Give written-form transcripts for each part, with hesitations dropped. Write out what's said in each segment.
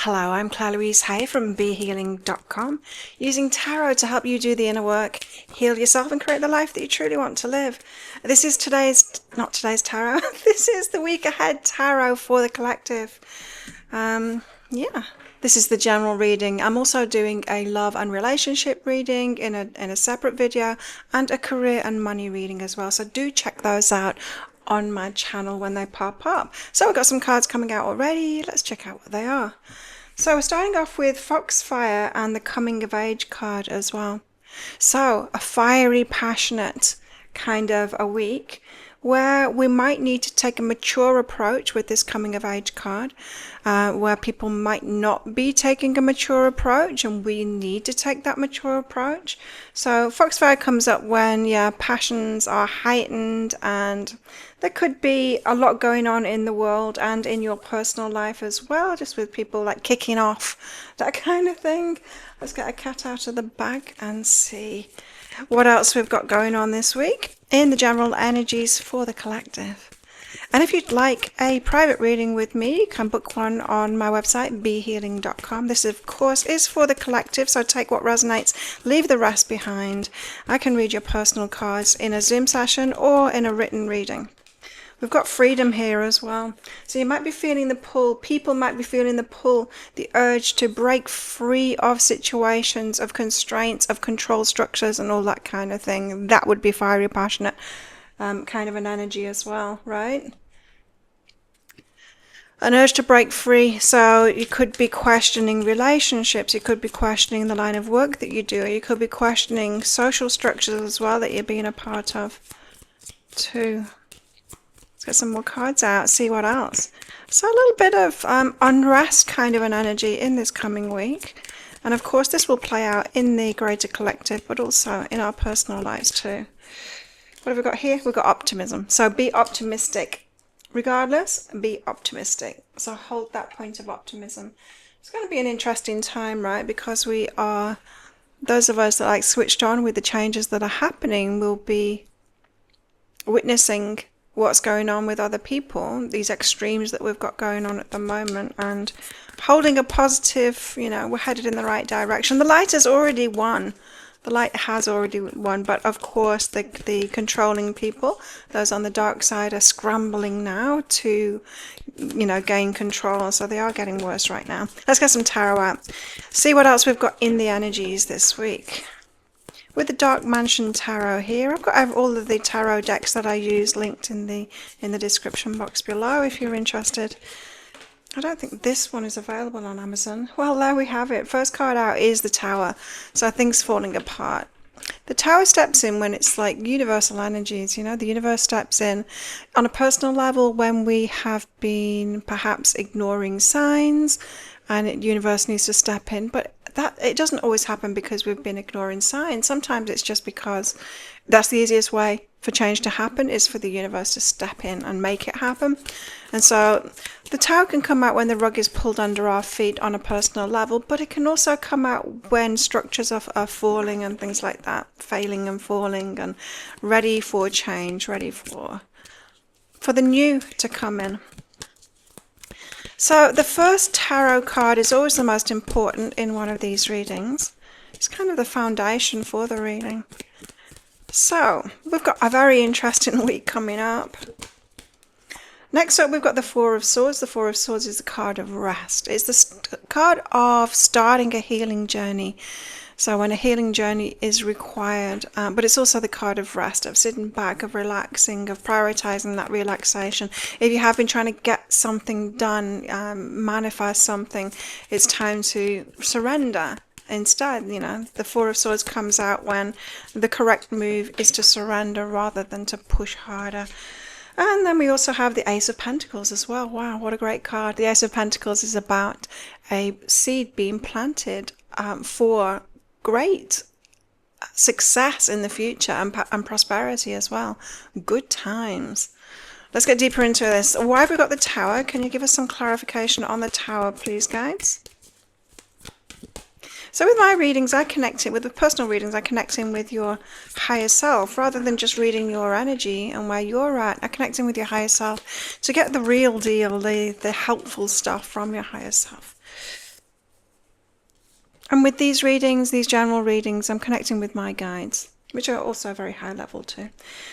Hello, I'm Louise from BeHealing.com, using tarot to help you do the inner work, heal yourself and create the life that you truly want to live. This is not today's tarot, this is the week ahead tarot for the collective. Yeah, this is the general reading. I'm also doing a love and relationship reading in a separate video, and a career and money reading as well. So do check those out on my channel when they pop up. So we've got some cards coming out already. Let's check out what they are. So we're starting off with Foxfire and the Coming of Age card as well. So a fiery, passionate kind of a week where we might need to take a mature approach with this Coming of Age card, where people might not be taking a mature approach and we need to take that mature approach. So Foxfire comes up when passions are heightened, and there could be a lot going on in the world and in your personal life as well, just with people like kicking off, that kind of thing. Let's get a cat out of the bag and see what else we've got going on this week in the general energies for the collective. And if you'd like a private reading with me, you can book one on my website, behealing.com. This, of course, is for the collective, so take what resonates, leave the rest behind. I can read your personal cards in a Zoom session or in a written reading. We've got freedom here as well. So you might be feeling the pull, people might be feeling the pull, the urge to break free of situations, of constraints, of control structures and all that kind of thing. That would be fiery, passionate kind of an energy as well, right? An urge to break free. So you could be questioning relationships, you could be questioning the line of work that you do, or you could be questioning social structures as well that you're being a part of too. Let's get some more cards out, see what else. So a little bit of unrest kind of an energy in this coming week. And of course this will play out in the greater collective, but also in our personal lives too. What have we got here? We've got optimism. So be optimistic. Regardless, be optimistic. So hold that point of optimism. It's going to be an interesting time, right? Because we are, those of us that like switched on with the changes that are happening will be witnessing what's going on with other people, these extremes that we've got going on at the moment, and holding a positive, we're headed in the right direction. The light has already won. The light has already won, but of course the controlling people, those on the dark side, are scrambling now to, gain control. So they are getting worse right now. Let's get some tarot out. See what else we've got in the energies this week. With the Dark Mansion Tarot here, I've got all of the tarot decks that I use linked in the description box below if you're interested. I don't think this one is available on Amazon. Well, there we have it. First card out is the Tower. So things falling apart. The Tower steps in when it's like universal energies, the universe steps in on a personal level when we have been perhaps ignoring signs, and the universe needs to step in. But that it doesn't always happen because we've been ignoring signs. Sometimes it's just because that's the easiest way for change to happen, is for the universe to step in and make it happen. And so the Tower can come out when the rug is pulled under our feet on a personal level, but it can also come out when structures are falling and things like that, failing and falling, and ready for change, ready for the new to come in. So the first tarot card is always the most important in one of these readings. It's kind of the foundation for the reading. So we've got a very interesting week coming up. Next up we've got the Four of Swords. The Four of Swords is the card of rest. It's the card of starting a healing journey. So when a healing journey is required, but it's also the card of rest, of sitting back, of relaxing, of prioritizing that relaxation. If you have been trying to get something done, manifest something, it's time to surrender. Instead, the Four of Swords comes out when the correct move is to surrender rather than to push harder. And then we also have the Ace of Pentacles as well. Wow, what a great card. The Ace of Pentacles is about a seed being planted for great success in the future and prosperity as well. Good times. Let's get deeper into this. Why have we got the Tower? Can you give us some clarification on the Tower, please, guides? So with my readings, with the personal readings, I connect in with your higher self. Rather than just reading your energy and where you're at, I connect in with your higher self to get the real deal, the helpful stuff from your higher self. And with these readings, these general readings, I'm connecting with my guides, which are also very high level too.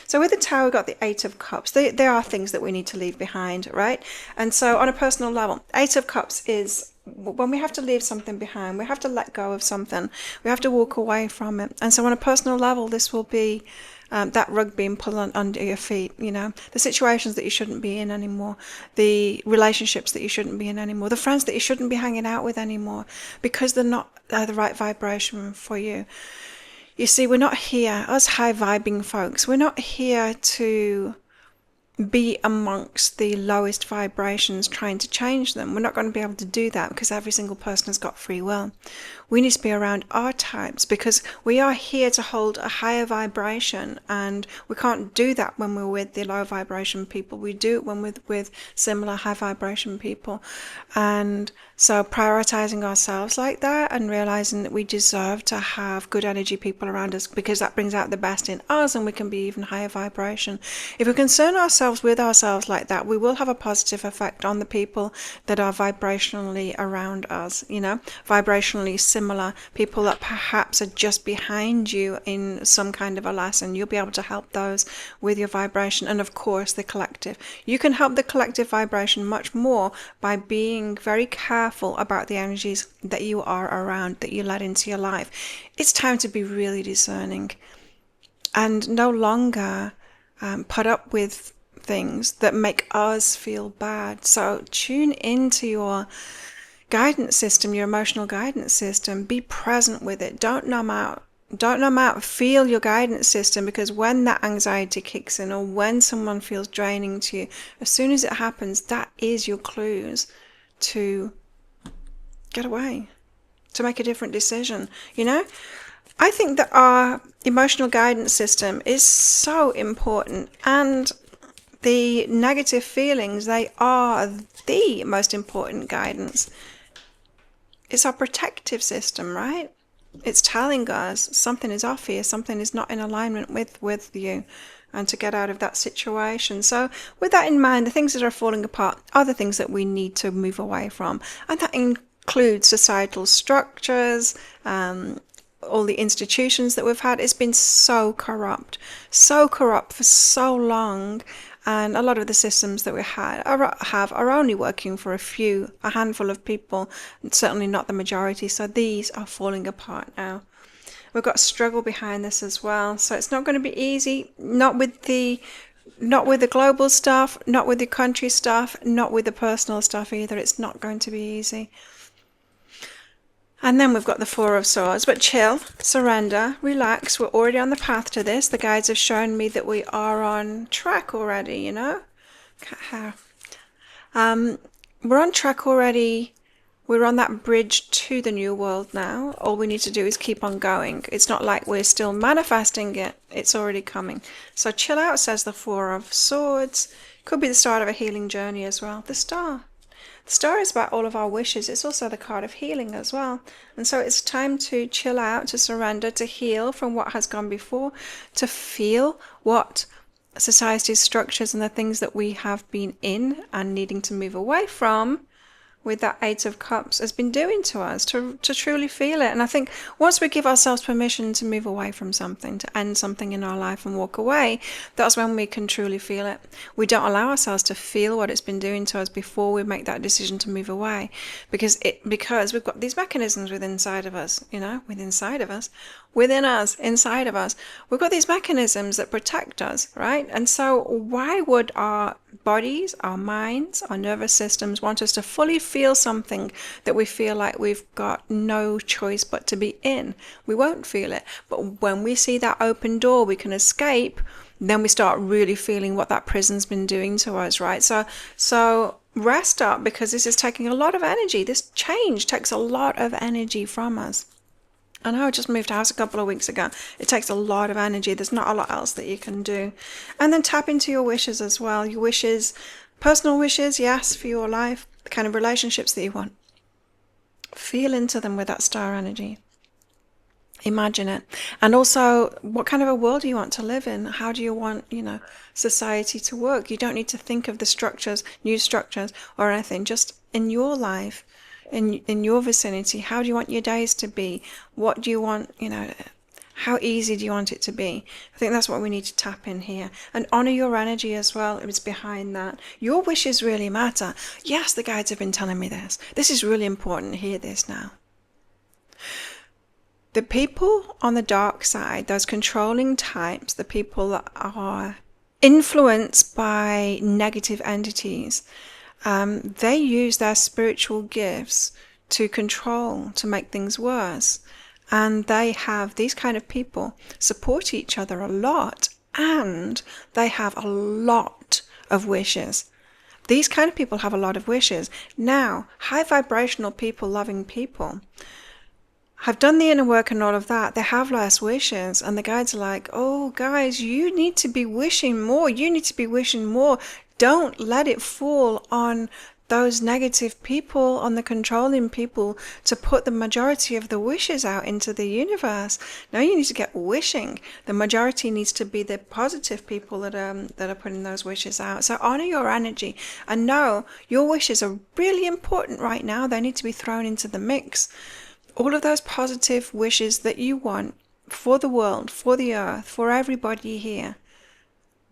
So with the Tower, we've got the Eight of Cups. There are things that we need to leave behind, right? And so on a personal level, Eight of Cups is when we have to leave something behind, we have to let go of something, we have to walk away from it. And so on a personal level, this will be that rug being pulled under your feet, the situations that you shouldn't be in anymore, the relationships that you shouldn't be in anymore, the friends that you shouldn't be hanging out with anymore because they're not the right vibration for you. You see, we're not here, us high vibing folks, we're not here to be amongst the lowest vibrations trying to change them. We're not going to be able to do that because every single person has got free will. We need to be around our types because we are here to hold a higher vibration, and we can't do that when we're with the low vibration people. We do it when we're with similar high vibration people. And so prioritizing ourselves like that and realizing that we deserve to have good energy people around us because that brings out the best in us and we can be even higher vibration. If we concern ourselves with ourselves like that, we will have a positive effect on the people that are vibrationally around us, vibrationally similar, people that perhaps are just behind you in some kind of a lesson. You'll be able to help those with your vibration. And of course, the collective. You can help the collective vibration much more by being very careful about the energies that you are around, that you let into your life. It's time to be really discerning and no longer put up with things that make us feel bad. So tune into your guidance system, your emotional guidance system. Be present with it. Don't numb out. Feel your guidance system, because when that anxiety kicks in or when someone feels draining to you, as soon as it happens, that is your clues to get away, to make a different decision. I think that our emotional guidance system is so important, and the negative feelings, they are the most important guidance. It's our protective system, right? It's telling us something is off here, something is not in alignment with you, and to get out of that situation. So with that in mind, the things that are falling apart are the things that we need to move away from. And that includes societal structures, all the institutions that we've had. It's been so corrupt for so long. And a lot of the systems that we are only working for a handful of people, certainly not the majority. So these are falling apart now. We've got struggle behind this as well. So it's not going to be easy, not with the global stuff, not with the country stuff, not with the personal stuff either. It's not going to be easy. And then we've got the Four of Swords, but chill, surrender, relax. We're already on the path to this. The guides have shown me that we are on track already, We're on track already. We're on that bridge to the new world now. All we need to do is keep on going. It's not like we're still manifesting it. It's already coming. So chill out, says the Four of Swords. Could be the start of a healing journey as well. The Star. The Star is about all of our wishes. It's also the card of healing as well. And so it's time to chill out, to surrender, to heal from what has gone before, to feel what society's structures and the things that we have been in and needing to move away from with that Eight of Cups has been doing to us, to truly feel it. And I think once we give ourselves permission to move away from something, to end something in our life and walk away, that's when we can truly feel it. We don't allow ourselves to feel what it's been doing to us before we make that decision to move away, because we've got these mechanisms inside of us. We've got these mechanisms that protect us, right? And so why would our bodies, our minds, our nervous systems want us to fully feel something that we feel like we've got no choice but to be in? We won't feel it. But when we see that open door we can escape, then we start really feeling what that prison's been doing to us, right? So rest up, because this is taking a lot of energy. This change takes a lot of energy from us. I know I just moved house a couple of weeks ago. It takes a lot of energy. There's not a lot else that you can do. And then tap into your wishes as well. Your wishes, personal wishes, yes, for your life, the kind of relationships that you want. Feel into them with that star energy. Imagine it. And also, what kind of a world do you want to live in? How do you want, society to work? You don't need to think of the structures, new structures or anything. Just in your life, in your vicinity? How do you want your days to be? What do you want, how easy do you want it to be? I think that's what we need to tap in here. And honor your energy as well. It's behind that. Your wishes really matter. Yes, the guides have been telling me this. This is really important. Hear this now. The people on the dark side, those controlling types, the people that are influenced by negative entities, they use their spiritual gifts to control, to make things worse. And they have, these kind of people support each other a lot, and they have a lot of wishes. These kind of people have a lot of wishes. Now, high vibrational people, loving people, have done the inner work and all of that. They have less wishes, and the guides are like, oh guys, you need to be wishing more. You need to be wishing more. Don't let it fall on those negative people, on the controlling people, to put the majority of the wishes out into the universe. Now you need to get wishing. The majority needs to be the positive people that are putting those wishes out. So honor your energy, and know your wishes are really important right now. They need to be thrown into the mix. All of those positive wishes that you want for the world, for the earth, for everybody here,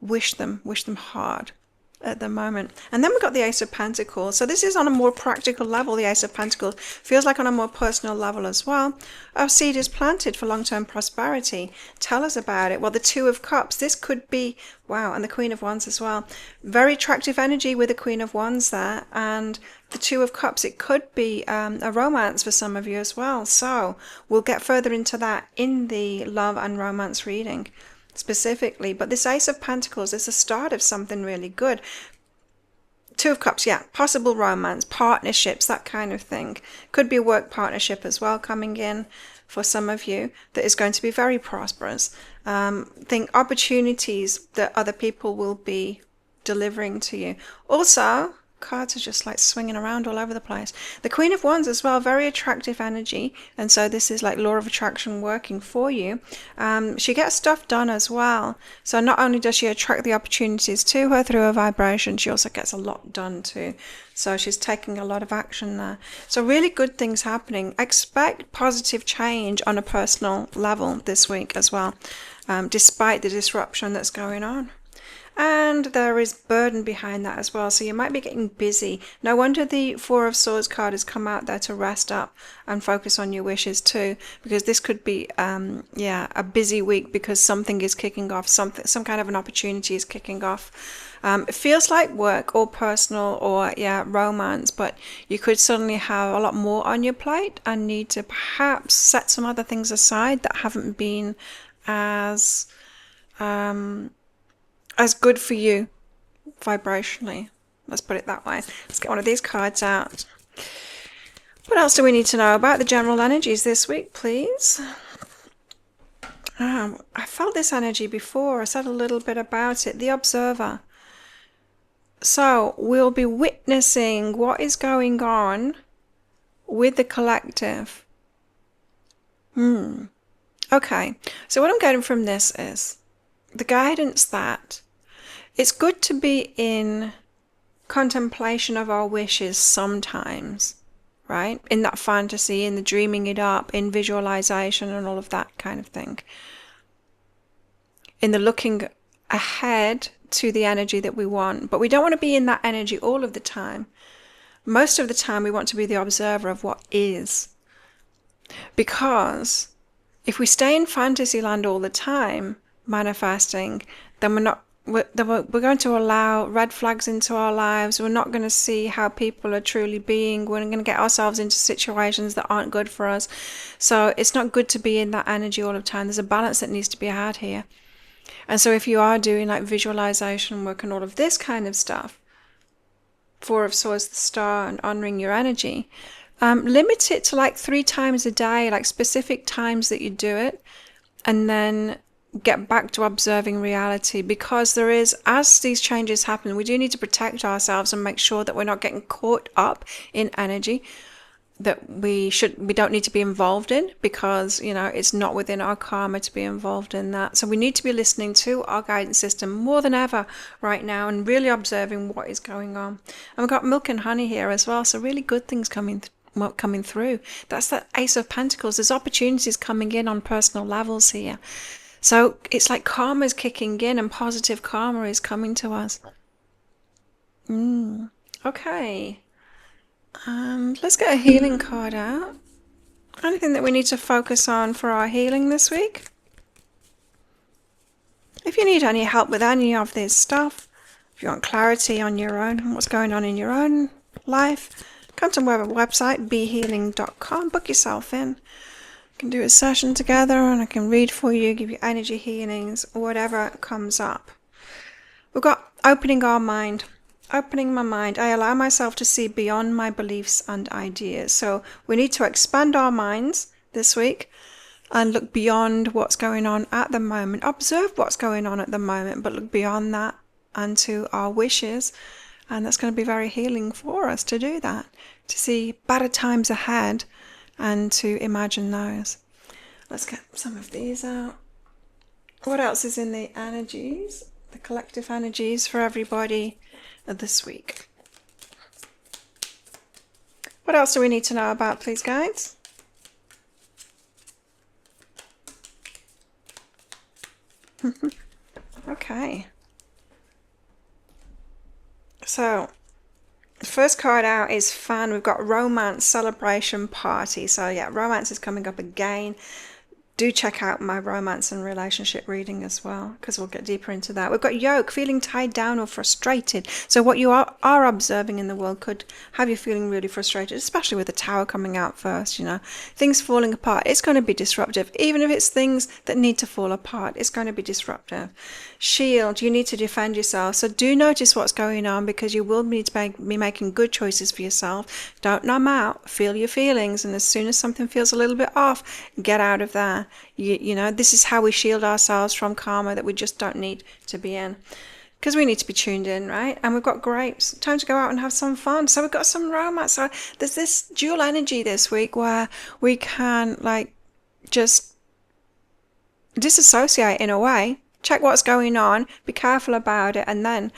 wish them hard at the moment. And then we've got the Ace of Pentacles. So this is on a more practical level. The Ace of Pentacles feels like on a more personal level as well. Our seed is planted for long-term prosperity. Tell us about it. Well, the Two of Cups, this could be, wow, and the Queen of Wands as well. Very attractive energy with the Queen of Wands there. And the Two of Cups, it could be a romance for some of you as well. So we'll get further into that in the love and romance reading specifically. But this Ace of Pentacles is the start of something really good. Two of Cups, yeah, possible romance, partnerships, that kind of thing. Could be a work partnership as well coming in for some of you that is going to be very prosperous. Think opportunities that other people will be delivering to you. Also, cards are just like swinging around all over the place. The Queen of Wands as well, very attractive energy, and so this is like law of attraction working for you. She gets stuff done as well, so not only does she attract the opportunities to her through her vibration, she also gets a lot done too. So she's taking a lot of action there. So really good things happening. Expect positive change on a personal level this week as well, despite the disruption that's going on. And there is burden behind that as well. So you might be getting busy. No wonder the Four of Swords card has come out there to rest up and focus on your wishes too. Because this could be, a busy week because something is kicking off. Some kind of an opportunity is kicking off. It feels like work or personal or, romance. But you could suddenly have a lot more on your plate and need to perhaps set some other things aside that haven't been as good for you vibrationally. Let's put it that way. Let's get one of these cards out. What else do we need to know about the general energies this week, please? I felt this energy before. I said a little bit about it. The Observer. So we'll be witnessing what is going on with the collective. Okay. So what I'm getting from this is the guidance that it's good to be in contemplation of our wishes sometimes, right? In that fantasy, in the dreaming it up, in visualization and all of that kind of thing. In the looking ahead to the energy that we want. But we don't want to be in that energy all of the time. Most of the time we want to be the observer of what is. Because if we stay in fantasy land all the time, manifesting, then we're going to allow red flags into our lives. We're not going to see how people are truly being. We're going to get ourselves into situations that aren't good for us. So it's not good to be in that energy all the time. There's a balance that needs to be had here. And so if you are doing like visualization work and all of this kind of stuff, Four of Swords, the Star, and honoring your energy, limit it to like 3 times a day, like specific times that you do it, and then get back to observing reality. Because there is, as these changes happen, we do need to protect ourselves and make sure that we're not getting caught up in energy that we don't need to be involved in, because it's not within our karma to be involved in that. So we need to be listening to our guidance system more than ever right now and really observing what is going on. And we've got milk and honey here as well, so really good things coming coming through. That's the Ace of Pentacles. There's opportunities coming in on personal levels here. So it's like karma's kicking in and positive karma is coming to us. Okay. Let's get a healing card out. Anything that we need to focus on for our healing this week? If you need any help with any of this stuff, if you want clarity on your own, what's going on in your own life, come to my website, behealing.com, book yourself in. We can do a session together and I can read for you, give you energy healings, whatever comes up. We've got opening our mind. Opening my mind, I allow myself to see beyond my beliefs and ideas. So we need to expand our minds this week and look beyond what's going on at the moment. Observe what's going on at the moment, but look beyond that and to our wishes. And that's going to be very healing for us to do that, to see better times ahead and to imagine those. Let's get some of these out. What else is in the energies, the collective energies for everybody this week? What else do we need to know about, please, guides? Okay. So, the first card out is fun. We've got romance, celebration, party. So yeah, romance is coming up again. Do check out my romance and relationship reading as well, because we'll get deeper into that. We've got yoke, feeling tied down or frustrated. So what you are observing in the world could have you feeling really frustrated, especially with the tower coming out first, you know. Things falling apart. It's going to be disruptive. Even if it's things that need to fall apart, it's going to be disruptive. Shield, you need to defend yourself. So do notice what's going on, because you will need to be making good choices for yourself. Don't numb out. Feel your feelings. And as soon as something feels a little bit off, get out of there. You know, this is how we shield ourselves from karma that we just don't need to be in, because we need to be tuned in, right? And we've got grapes, time to go out and have some fun. So we've got some romance. So there's this dual energy this week where we can like just disassociate in a way, check what's going on, be careful about it, and then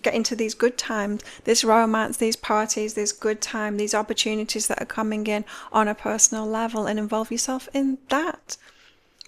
get into these good times, this romance, these parties, this good time, these opportunities that are coming in on a personal level, and involve yourself in that.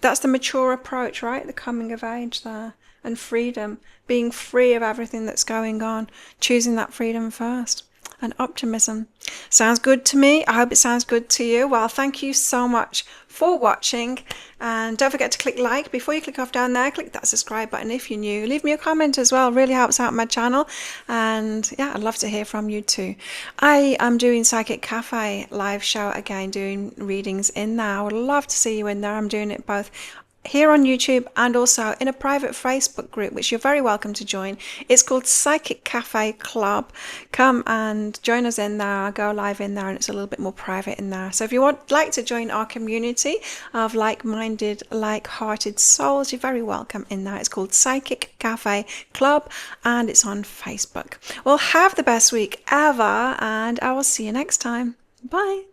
That's the mature approach, right? The coming of age there, and freedom, being free of everything that's going on, choosing that freedom first. And optimism. Sounds good to me. I hope it sounds good to you. Well, thank you so much for watching, and don't forget to click like. Before you click off down there, click that subscribe button if you're new. Leave me a comment as well, really helps out my channel. And yeah, I'd love to hear from you too. I am doing Psychic Cafe live show again, doing readings in there. I would love to see you in there. I'm doing it both here on YouTube and also in a private Facebook group, which you're very welcome to join. It's called Psychic Cafe Club. Come and join us in there. I'll go live in there, and it's a little bit more private in there. So if you would like to join our community of like-minded, like-hearted souls, you're very welcome in there. It's called Psychic Cafe Club, and it's on Facebook. Well, have the best week ever, and I will see you next time. Bye.